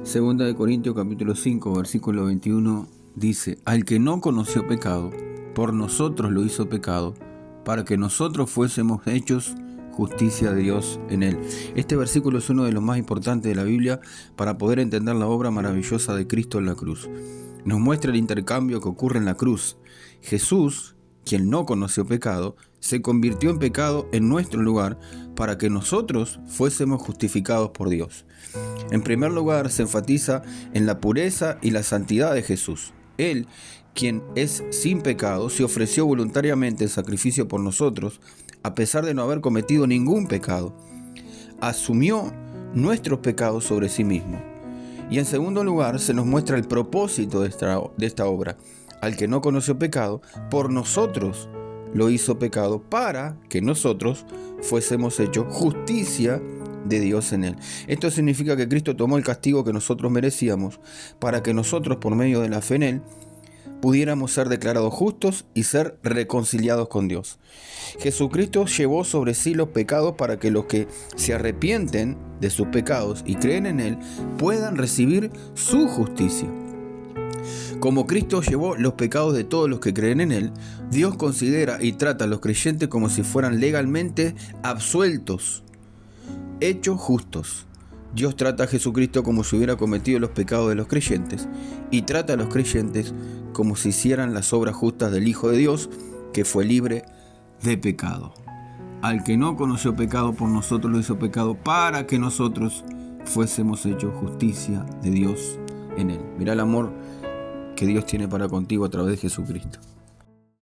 Segunda de Corintios capítulo 5, versículo 21 dice: al que no conoció pecado, por nosotros lo hizo pecado, para que nosotros fuésemos hechos justicia de Dios en él. Este versículo es uno de los más importantes de la Biblia para poder entender la obra maravillosa de Cristo en la cruz. Nos muestra el intercambio que ocurre en la cruz. Jesús, quien no conoció pecado, se convirtió en pecado en nuestro lugar para que nosotros fuésemos justificados por Dios. En primer lugar, se enfatiza en la pureza y la santidad de Jesús. Él, quien es sin pecado, se ofreció voluntariamente en sacrificio por nosotros, a pesar de no haber cometido ningún pecado. Asumió nuestros pecados sobre sí mismo. Y en segundo lugar, se nos muestra el propósito de esta obra. Al que no conoció pecado, por nosotros lo hizo pecado, para que nosotros fuésemos hechos justicia de Dios en él. Esto significa que Cristo tomó el castigo que nosotros merecíamos, para que nosotros, por medio de la fe en él, pudiéramos ser declarados justos y ser reconciliados con Dios. Jesucristo llevó sobre sí los pecados para que los que se arrepienten de sus pecados y creen en él puedan recibir su justicia. Como Cristo llevó los pecados de todos los que creen en él, Dios considera y trata a los creyentes como si fueran legalmente absueltos, hechos justos. Dios trata a Jesucristo como si hubiera cometido los pecados de los creyentes y trata a los creyentes como si hicieran las obras justas del Hijo de Dios, que fue libre de pecado. Al que no conoció pecado, por nosotros lo hizo pecado, para que nosotros fuésemos hechos justicia de Dios en él. Mirá el amor que Dios tiene para contigo a través de Jesucristo.